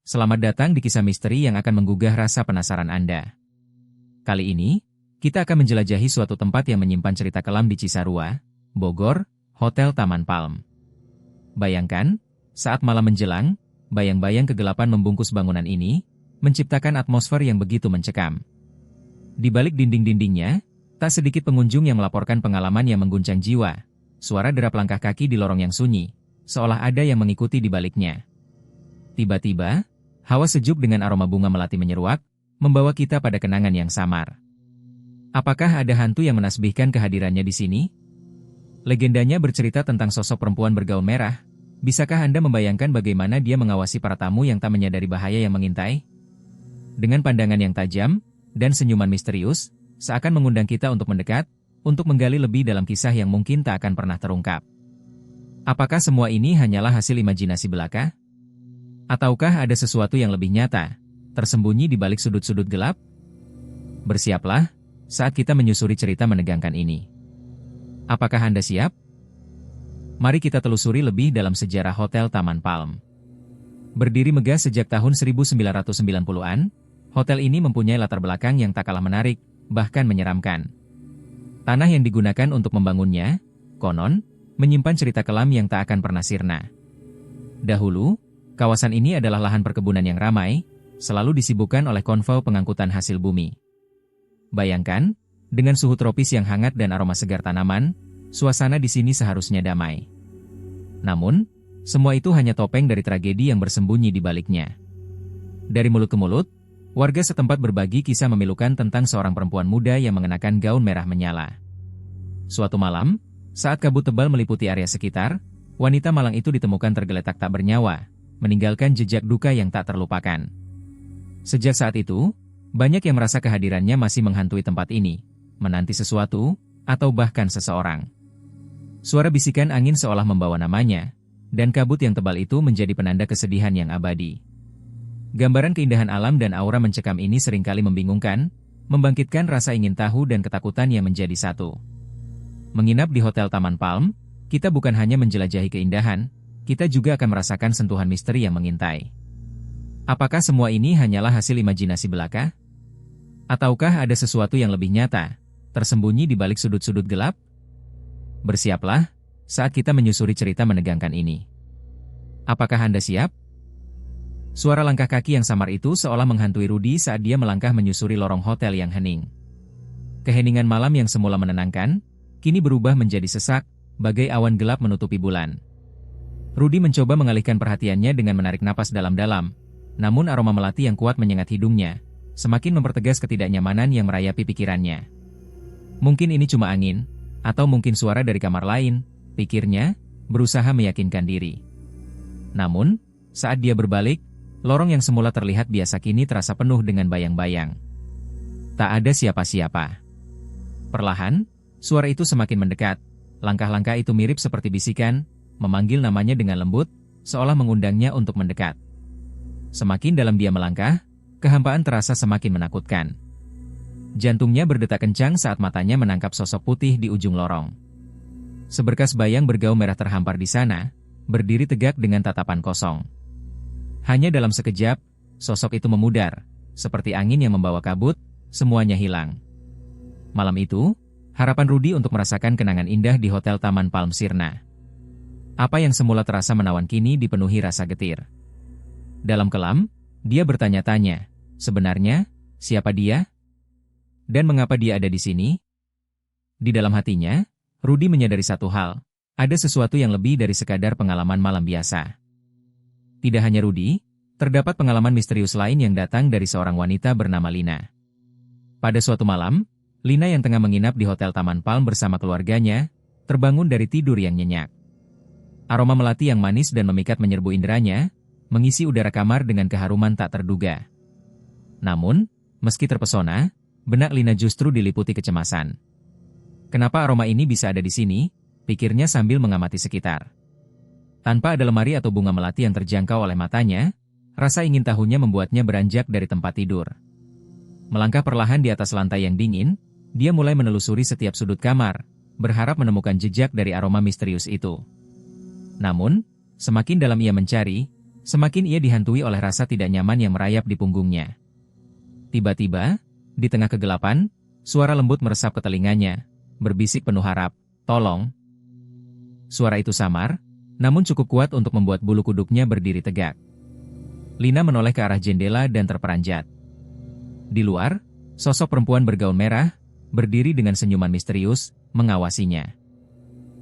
selamat datang di kisah misteri yang akan menggugah rasa penasaran Anda. Kali ini, kita akan menjelajahi suatu tempat yang menyimpan cerita kelam di Cisarua, Bogor, Hotel Taman Palm. Bayangkan, saat malam menjelang, bayang-bayang kegelapan membungkus bangunan ini, menciptakan atmosfer yang begitu mencekam. Di balik dinding-dindingnya, tak sedikit pengunjung yang melaporkan pengalaman yang mengguncang jiwa, suara derap langkah kaki di lorong yang sunyi, seolah ada yang mengikuti di baliknya. Tiba-tiba, hawa sejuk dengan aroma bunga melati menyeruak, membawa kita pada kenangan yang samar. Apakah ada hantu yang menasbihkan kehadirannya di sini? Legendanya bercerita tentang sosok perempuan bergaun merah. Bisakah Anda membayangkan bagaimana dia mengawasi para tamu yang tak menyadari bahaya yang mengintai? Dengan pandangan yang tajam dan senyuman misterius, seakan mengundang kita untuk mendekat, untuk menggali lebih dalam kisah yang mungkin tak akan pernah terungkap. Apakah semua ini hanyalah hasil imajinasi belaka? Ataukah ada sesuatu yang lebih nyata, tersembunyi di balik sudut-sudut gelap? Bersiaplah, saat kita menyusuri cerita menegangkan ini. Apakah Anda siap? Mari kita telusuri lebih dalam sejarah Hotel Taman Palm. Berdiri megah sejak tahun 1990-an, hotel ini mempunyai latar belakang yang tak kalah menarik, bahkan menyeramkan. Tanah yang digunakan untuk membangunnya, konon, menyimpan cerita kelam yang tak akan pernah sirna. Dahulu, kawasan ini adalah lahan perkebunan yang ramai, selalu disibukkan oleh konvoi pengangkutan hasil bumi. Bayangkan, dengan suhu tropis yang hangat dan aroma segar tanaman, suasana di sini seharusnya damai. Namun, semua itu hanya topeng dari tragedi yang bersembunyi di baliknya. Dari mulut ke mulut, warga setempat berbagi kisah memilukan tentang seorang perempuan muda yang mengenakan gaun merah menyala. Suatu malam, saat kabut tebal meliputi area sekitar, wanita malang itu ditemukan tergeletak tak bernyawa, meninggalkan jejak duka yang tak terlupakan. Sejak saat itu, banyak yang merasa kehadirannya masih menghantui tempat ini, menanti sesuatu, atau bahkan seseorang. Suara bisikan angin seolah membawa namanya, dan kabut yang tebal itu menjadi penanda kesedihan yang abadi. Gambaran keindahan alam dan aura mencekam ini seringkali membingungkan, membangkitkan rasa ingin tahu dan ketakutan yang menjadi satu. Menginap di Hotel Taman Palm, kita bukan hanya menjelajahi keindahan, kita juga akan merasakan sentuhan misteri yang mengintai. Apakah semua ini hanyalah hasil imajinasi belaka? Ataukah ada sesuatu yang lebih nyata, tersembunyi di balik sudut-sudut gelap? Bersiaplah, saat kita menyusuri cerita menegangkan ini. Apakah Anda siap? Suara langkah kaki yang samar itu seolah menghantui Rudy saat dia melangkah menyusuri lorong hotel yang hening. Keheningan malam yang semula menenangkan, kini berubah menjadi sesak, bagai awan gelap menutupi bulan. Rudy mencoba mengalihkan perhatiannya dengan menarik napas dalam-dalam, namun aroma melati yang kuat menyengat hidungnya, semakin mempertegas ketidaknyamanan yang merayapi pikirannya. Mungkin ini cuma angin, atau mungkin suara dari kamar lain, pikirnya, berusaha meyakinkan diri. Namun, saat dia berbalik, lorong yang semula terlihat biasa kini terasa penuh dengan bayang-bayang. Tak ada siapa-siapa. Perlahan, suara itu semakin mendekat, langkah-langkah itu mirip seperti bisikan, memanggil namanya dengan lembut, seolah mengundangnya untuk mendekat. Semakin dalam dia melangkah, kehampaan terasa semakin menakutkan. Jantungnya berdetak kencang saat matanya menangkap sosok putih di ujung lorong. Seberkas bayang bergaun merah terhampar di sana, berdiri tegak dengan tatapan kosong. Hanya dalam sekejap, sosok itu memudar, seperti angin yang membawa kabut, semuanya hilang. Malam itu, harapan Rudy untuk merasakan kenangan indah di Hotel Taman Palm sirna. Apa yang semula terasa menawan kini dipenuhi rasa getir. Dalam kelam, dia bertanya-tanya, sebenarnya, siapa dia? Dan mengapa dia ada di sini? Di dalam hatinya, Rudy menyadari satu hal, ada sesuatu yang lebih dari sekadar pengalaman malam biasa. Tidak hanya Rudy, terdapat pengalaman misterius lain yang datang dari seorang wanita bernama Lina. Pada suatu malam, Lina yang tengah menginap di Hotel Taman Palm bersama keluarganya, terbangun dari tidur yang nyenyak. Aroma melati yang manis dan memikat menyerbu inderanya, mengisi udara kamar dengan keharuman tak terduga. Namun, meski terpesona, benak Lina justru diliputi kecemasan. Kenapa aroma ini bisa ada di sini? Pikirnya sambil mengamati sekitar. Tanpa ada lemari atau bunga melati yang terjangkau oleh matanya, rasa ingin tahunya membuatnya beranjak dari tempat tidur. Melangkah perlahan di atas lantai yang dingin, dia mulai menelusuri setiap sudut kamar, berharap menemukan jejak dari aroma misterius itu. Namun, semakin dalam ia mencari, semakin ia dihantui oleh rasa tidak nyaman yang merayap di punggungnya. Tiba-tiba, di tengah kegelapan, suara lembut meresap ke telinganya, berbisik penuh harap, "Tolong." Suara itu samar, namun cukup kuat untuk membuat bulu kuduknya berdiri tegak. Lina menoleh ke arah jendela dan terperanjat. Di luar, sosok perempuan bergaun merah, berdiri dengan senyuman misterius, mengawasinya.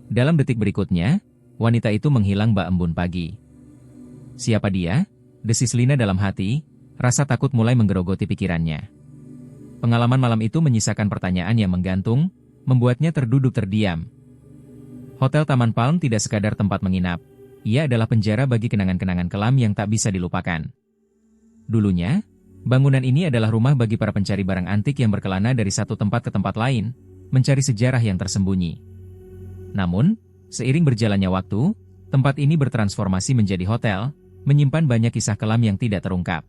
Dalam detik berikutnya, wanita itu menghilang bak embun pagi. "Siapa dia?" desis Lina dalam hati, rasa takut mulai menggerogoti pikirannya. Pengalaman malam itu menyisakan pertanyaan yang menggantung, membuatnya terduduk terdiam. Hotel Taman Palm tidak sekadar tempat menginap, ia adalah penjara bagi kenangan-kenangan kelam yang tak bisa dilupakan. Dulunya, bangunan ini adalah rumah bagi para pencari barang antik yang berkelana dari satu tempat ke tempat lain, mencari sejarah yang tersembunyi. Namun, seiring berjalannya waktu, tempat ini bertransformasi menjadi hotel, menyimpan banyak kisah kelam yang tidak terungkap.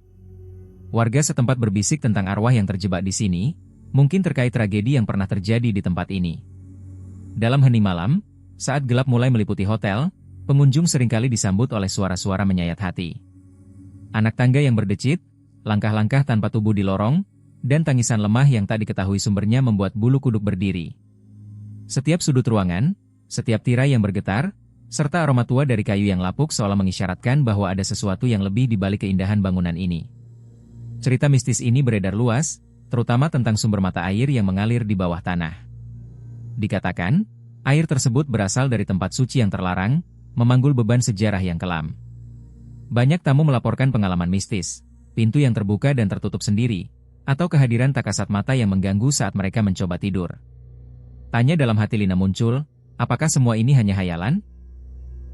Warga setempat berbisik tentang arwah yang terjebak di sini, mungkin terkait tragedi yang pernah terjadi di tempat ini. Dalam hening malam, saat gelap mulai meliputi hotel, pengunjung seringkali disambut oleh suara-suara menyayat hati. Anak tangga yang berdecit, langkah-langkah tanpa tubuh di lorong, dan tangisan lemah yang tak diketahui sumbernya membuat bulu kuduk berdiri. Setiap sudut ruangan, setiap tirai yang bergetar, serta aroma tua dari kayu yang lapuk seolah mengisyaratkan bahwa ada sesuatu yang lebih di balik keindahan bangunan ini. Cerita mistis ini beredar luas, terutama tentang sumber mata air yang mengalir di bawah tanah. Dikatakan, air tersebut berasal dari tempat suci yang terlarang, memanggul beban sejarah yang kelam. Banyak tamu melaporkan pengalaman mistis, pintu yang terbuka dan tertutup sendiri, atau kehadiran tak kasat mata yang mengganggu saat mereka mencoba tidur. Tanya dalam hati Lina muncul, apakah semua ini hanya hayalan?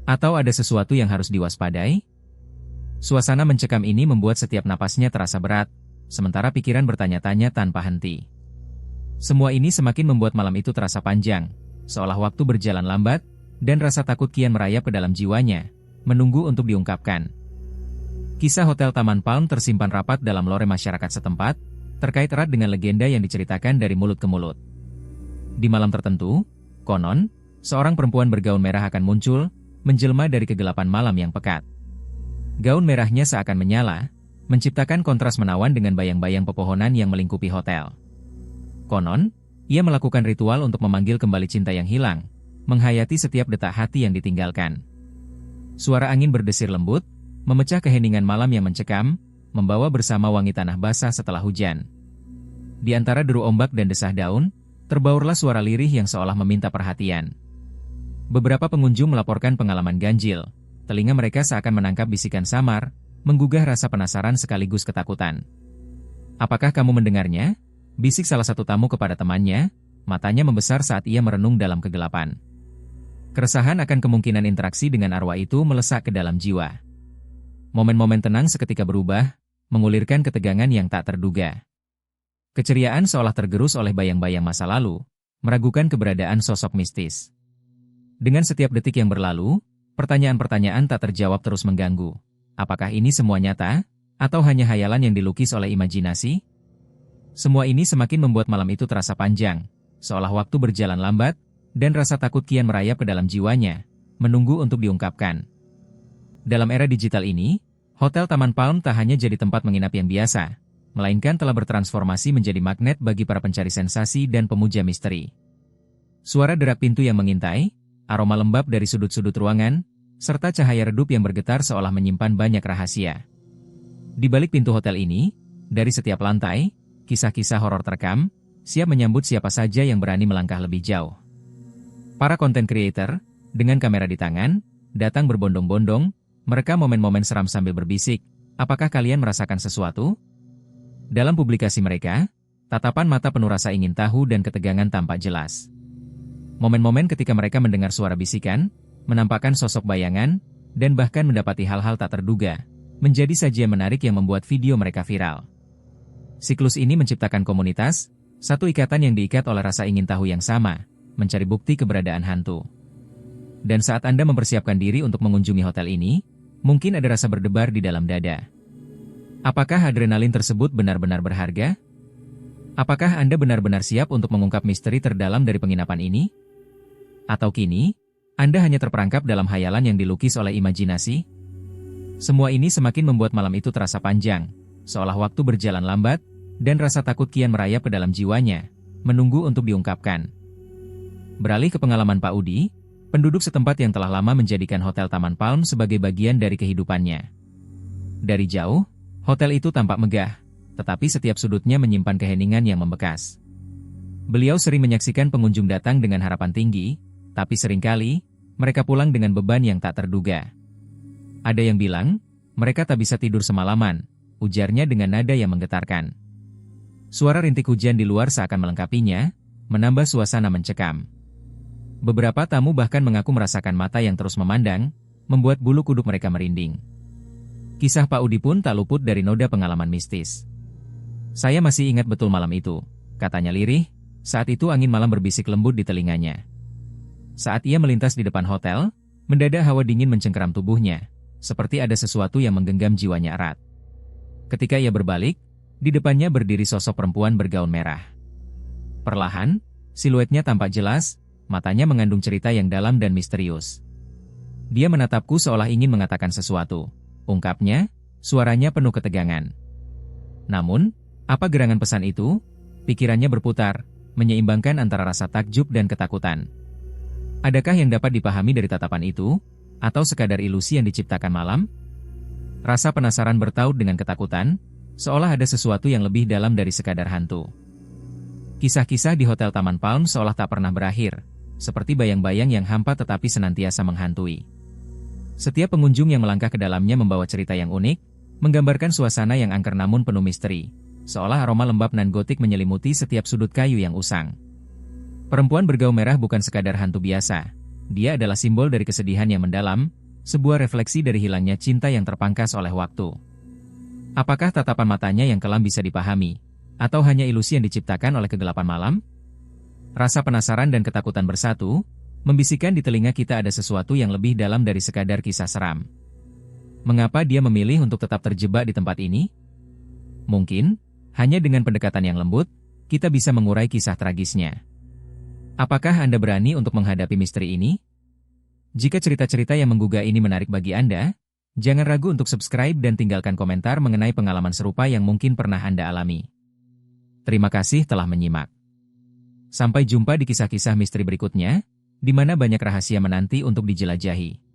Atau ada sesuatu yang harus diwaspadai? Suasana mencekam ini membuat setiap napasnya terasa berat, sementara pikiran bertanya-tanya tanpa henti. Semua ini semakin membuat malam itu terasa panjang, seolah waktu berjalan lambat, dan rasa takut kian merayap ke dalam jiwanya, menunggu untuk diungkapkan. Kisah Hotel Taman Palm tersimpan rapat dalam lore masyarakat setempat, terkait erat dengan legenda yang diceritakan dari mulut ke mulut. Di malam tertentu, konon, seorang perempuan bergaun merah akan muncul, menjelma dari kegelapan malam yang pekat. Gaun merahnya seakan menyala, menciptakan kontras menawan dengan bayang-bayang pepohonan yang melingkupi hotel. Konon, ia melakukan ritual untuk memanggil kembali cinta yang hilang, menghayati setiap detak hati yang ditinggalkan. Suara angin berdesir lembut, memecah keheningan malam yang mencekam, membawa bersama wangi tanah basah setelah hujan. Di antara deru ombak dan desah daun, terbaurlah suara lirih yang seolah meminta perhatian. Beberapa pengunjung melaporkan pengalaman ganjil, telinga mereka seakan menangkap bisikan samar, menggugah rasa penasaran sekaligus ketakutan. "Apakah kamu mendengarnya?" bisik salah satu tamu kepada temannya, matanya membesar saat ia merenung dalam kegelapan. Keresahan akan kemungkinan interaksi dengan arwah itu melesak ke dalam jiwa. Momen-momen tenang seketika berubah, mengulirkan ketegangan yang tak terduga. Keceriaan seolah tergerus oleh bayang-bayang masa lalu, meragukan keberadaan sosok mistis. Dengan setiap detik yang berlalu, pertanyaan-pertanyaan tak terjawab terus mengganggu. Apakah ini semua nyata, atau hanya hayalan yang dilukis oleh imajinasi? Semua ini semakin membuat malam itu terasa panjang, seolah waktu berjalan lambat, dan rasa takut kian merayap ke dalam jiwanya, menunggu untuk diungkapkan. Dalam era digital ini, Hotel Taman Palm tak hanya jadi tempat menginap yang biasa, melainkan telah bertransformasi menjadi magnet bagi para pencari sensasi dan pemuja misteri. Suara derak pintu yang mengintai, aroma lembab dari sudut-sudut ruangan, serta cahaya redup yang bergetar seolah menyimpan banyak rahasia. Di balik pintu hotel ini, dari setiap lantai, kisah-kisah horor terekam, siap menyambut siapa saja yang berani melangkah lebih jauh. Para content creator, dengan kamera di tangan, datang berbondong-bondong, merekam momen-momen seram sambil berbisik, "Apakah kalian merasakan sesuatu?" Dalam publikasi mereka, tatapan mata penuh rasa ingin tahu dan ketegangan tampak jelas. Momen-momen ketika mereka mendengar suara bisikan, menampakkan sosok bayangan, dan bahkan mendapati hal-hal tak terduga, menjadi sajian menarik yang membuat video mereka viral. Siklus ini menciptakan komunitas, satu ikatan yang diikat oleh rasa ingin tahu yang sama, mencari bukti keberadaan hantu. Dan saat Anda mempersiapkan diri untuk mengunjungi hotel ini, mungkin ada rasa berdebar di dalam dada. Apakah adrenalin tersebut benar-benar berharga? Apakah Anda benar-benar siap untuk mengungkap misteri terdalam dari penginapan ini? Atau kini, Anda hanya terperangkap dalam hayalan yang dilukis oleh imajinasi? Semua ini semakin membuat malam itu terasa panjang, seolah waktu berjalan lambat, dan rasa takut kian merayap ke dalam jiwanya, menunggu untuk diungkapkan. Beralih ke pengalaman Pak Udi, penduduk setempat yang telah lama menjadikan Hotel Taman Palm sebagai bagian dari kehidupannya. Dari jauh, hotel itu tampak megah, tetapi setiap sudutnya menyimpan keheningan yang membekas. Beliau sering menyaksikan pengunjung datang dengan harapan tinggi, tapi seringkali, mereka pulang dengan beban yang tak terduga. Ada yang bilang, mereka tak bisa tidur semalaman, ujarnya dengan nada yang menggetarkan. Suara rintik hujan di luar seakan melengkapinya, menambah suasana mencekam. Beberapa tamu bahkan mengaku merasakan mata yang terus memandang, membuat bulu kuduk mereka merinding. Kisah Pak Udi pun tak luput dari noda pengalaman mistis. Saya masih ingat betul malam itu, katanya lirih, saat itu angin malam berbisik lembut di telinganya. Saat ia melintas di depan hotel, mendadak hawa dingin mencengkeram tubuhnya, seperti ada sesuatu yang menggenggam jiwanya erat. Ketika ia berbalik, di depannya berdiri sosok perempuan bergaun merah. Perlahan, siluetnya tampak jelas, matanya mengandung cerita yang dalam dan misterius. Dia menatapku seolah ingin mengatakan sesuatu, ungkapnya, suaranya penuh ketegangan. Namun, apa gerangan pesan itu? Pikirannya berputar, menyeimbangkan antara rasa takjub dan ketakutan. Adakah yang dapat dipahami dari tatapan itu? Atau sekadar ilusi yang diciptakan malam? Rasa penasaran bertaut dengan ketakutan, seolah ada sesuatu yang lebih dalam dari sekadar hantu. Kisah-kisah di Hotel Taman Palm seolah tak pernah berakhir, seperti bayang-bayang yang hampa tetapi senantiasa menghantui. Setiap pengunjung yang melangkah ke dalamnya membawa cerita yang unik, menggambarkan suasana yang angker namun penuh misteri, seolah aroma lembab nan gotik menyelimuti setiap sudut kayu yang usang. Perempuan bergaun merah bukan sekadar hantu biasa. Dia adalah simbol dari kesedihan yang mendalam, sebuah refleksi dari hilangnya cinta yang terpangkas oleh waktu. Apakah tatapan matanya yang kelam bisa dipahami? Atau hanya ilusi yang diciptakan oleh kegelapan malam? Rasa penasaran dan ketakutan bersatu, membisikkan di telinga kita ada sesuatu yang lebih dalam dari sekadar kisah seram. Mengapa dia memilih untuk tetap terjebak di tempat ini? Mungkin, hanya dengan pendekatan yang lembut, kita bisa mengurai kisah tragisnya. Apakah Anda berani untuk menghadapi misteri ini? Jika cerita-cerita yang menggugah ini menarik bagi Anda, jangan ragu untuk subscribe dan tinggalkan komentar mengenai pengalaman serupa yang mungkin pernah Anda alami. Terima kasih telah menyimak. Sampai jumpa di kisah-kisah misteri berikutnya, di mana banyak rahasia menanti untuk dijelajahi.